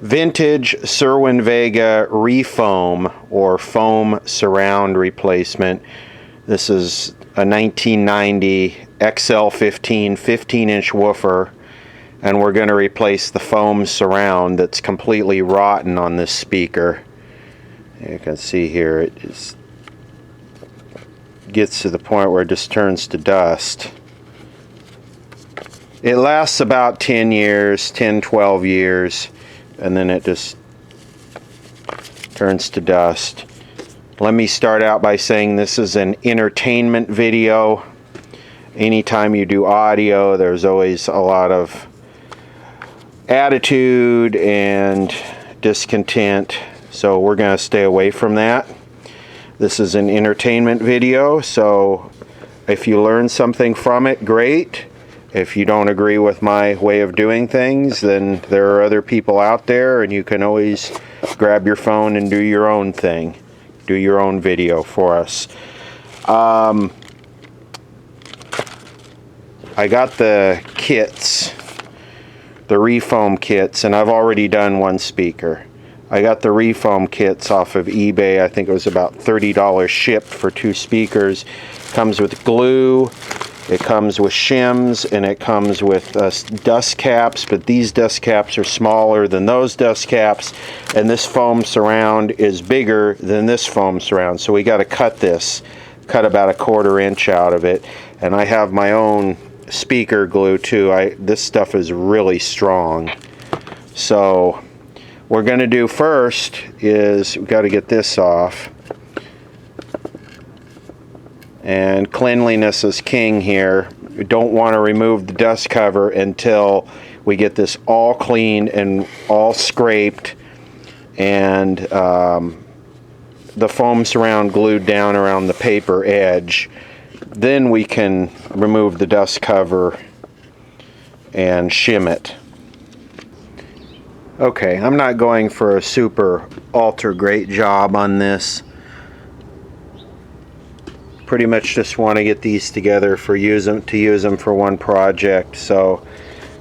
vintage Cerwin Vega Refoam or foam surround replacement. This is a 1990 XL15 15-inch woofer, and we're going to replace the foam surround that's completely rotten on this speaker. You can see here it gets to the point where it just turns to dust. It lasts about 10 years, 12 years, and then it just turns to dust. Let me start out by saying this is an entertainment video. Anytime you do audio, there's always a lot of attitude and discontent, so we're going to stay away from that. This is an entertainment video, so if you learn something from it, great. If you don't agree with my way of doing things, then there are other people out there, and you can always grab your phone and do your own thing. Do your own video for us. I got the kits, the Refoam kits, and I've already done one speaker. I got the Refoam kits off of eBay. I think it was about $30 shipped for 2 speakers. Comes with glue. It comes with shims, and it comes with dust caps, but these dust caps are smaller than those dust caps, and this foam surround is bigger than this foam surround, so we got to cut about 1/4 inch out of it. And I have my own speaker glue too. This stuff is really strong. So what we're going to do first is we've got to get this off. And cleanliness is king here. We don't want to remove the dust cover until we get this all cleaned and all scraped, and the foam surround glued down around the paper edge. Then we can remove the dust cover and shim it. Okay, I'm not going for a super ultra great job on this. Pretty much just want to get these together to use them for one project. So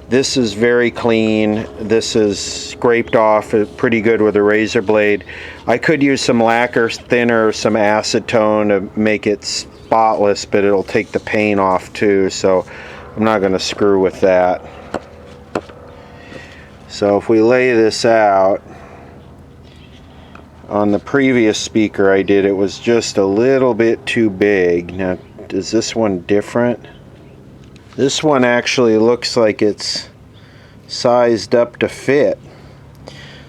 this is very clean. This is scraped off pretty good with a razor blade. I could use some lacquer thinner, some acetone to make it spotless, but it'll take the paint off too, so I'm not going to screw with that. So if we lay this out, on the previous speaker I did, it was just a little bit too big. Now, is this one different? This one actually looks like it's sized up to fit.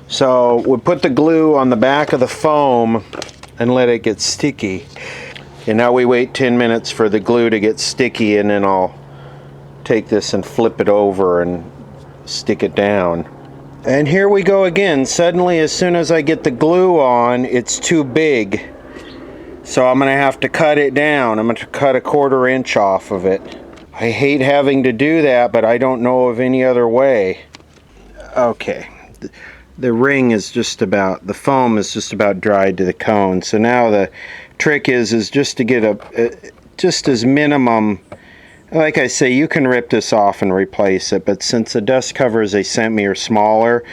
So we put the glue on the back of the foam and let it get sticky. And now we wait 10 minutes for the glue to get sticky, and then I'll take this and flip it over and stick it down. And here we go again. Suddenly, as soon as I get the glue on, it's too big. So I'm going to have to cut it down. I'm going to cut 1/4 inch off of it. I hate having to do that, but I don't know of any other way. Okay. The ring is just about, the foam is just about dried to the cone. So now the trick is just to get just as minimum. Like I say, you can rip this off and replace it, but since the dust covers they sent me are smaller,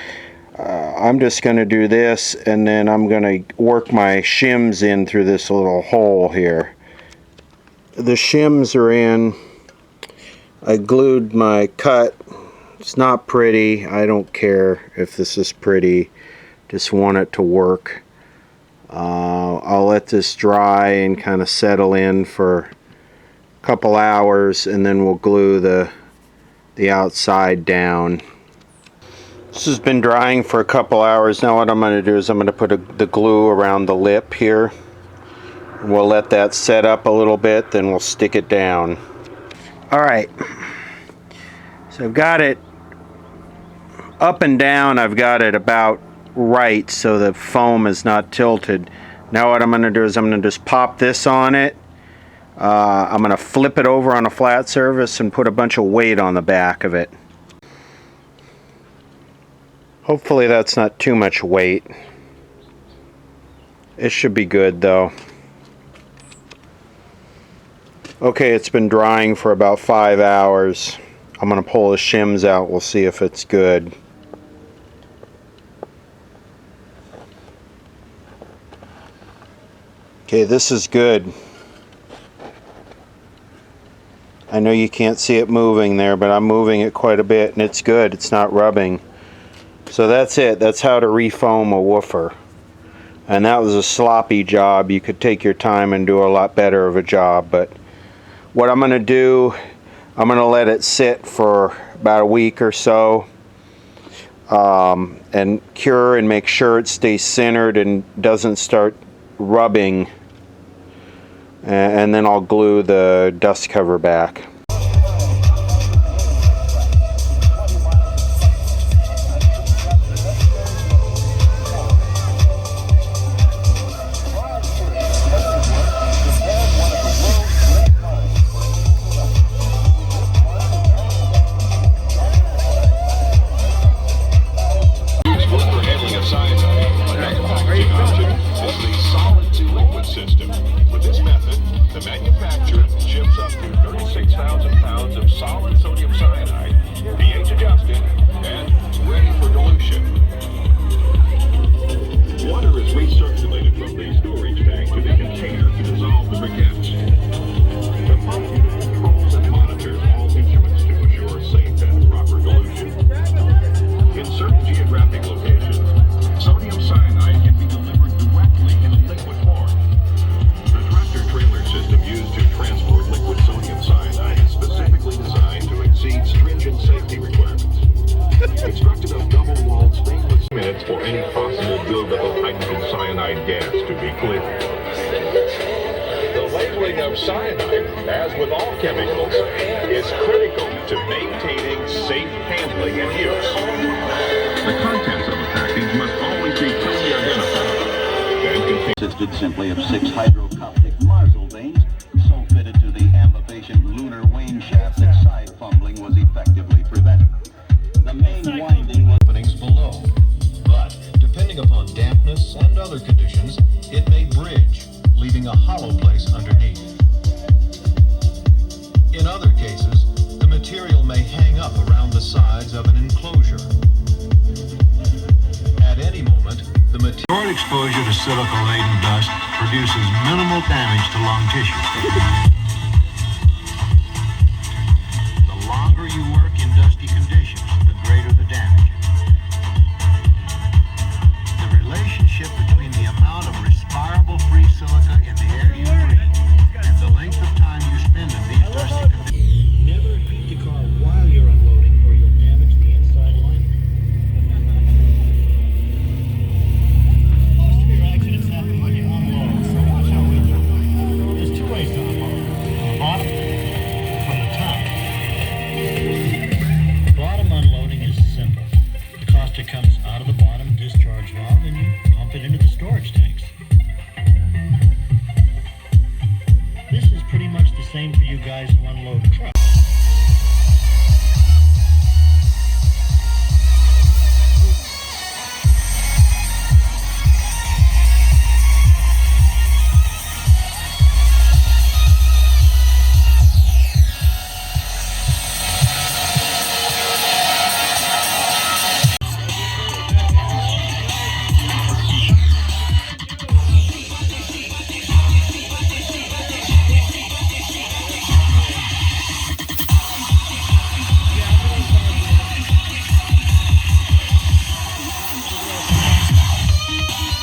I'm just going to do this, and then I'm going to work my shims in through this little hole here. The shims are in. I glued my cut. It's not pretty. I don't care if this is pretty. Just want it to work. I'll let this dry and kind of settle in for couple hours, and then we'll glue the outside down. This has been drying for a couple hours. Now what I'm going to do is I'm going to put the glue around the lip here. We'll let that set up a little bit, then we'll stick it down. Alright, so I've got it up and down. I've got it about right so the foam is not tilted. Now what I'm going to do is I'm going to just pop this on it. I'm going to flip it over on a flat surface and put a bunch of weight on the back of it. Hopefully that's not too much weight. It should be good though. Okay, it's been drying for about 5 hours. I'm going to pull the shims out. We'll see if it's good. Okay, this is good. I know you can't see it moving there, but I'm moving it quite a bit, and it's good. It's not rubbing. So that's it. That's how to refoam a woofer. And that was a sloppy job. You could take your time and do a lot better of a job. But what I'm going to do, I'm going to let it sit for about a week or so and cure and make sure it stays centered and doesn't start rubbing. And then I'll glue the dust cover back. For any possible buildup of hydrogen cyanide gas to be clear. The labeling of cyanide, as with all chemicals, is critical to maintaining safe handling and use. The contents of a package must always be clearly identified. Consisted simply of 6 hydrocoptic marsal veins, so fitted to the ambivation lunar wane shaft that side fumbling was effectively prevented. The main winding was openings below. But, depending upon dampness and other conditions, it may bridge, leaving a hollow place underneath. In other cases, the material may hang up around the sides of an enclosure. At any moment, the material... Short exposure to silica-laden dust produces minimal damage to lung tissue. The longer you work in dusty conditions, the greater the damage. The relationship between the amount of respirable free silica in the air you breathe and the length of time you spend in these dusty conditions. Never heat the car while you're unloading or you'll damage the inside lining. Most of your accidents happen when you unload, so watch how we do it. There's 2 ways to unload. From the bottom, from the top. Bottom unloading is simple. The caustic comes out of the bottom discharge valve and you pump it into the storage tanks. This is pretty much the same for you guys who unload trucks.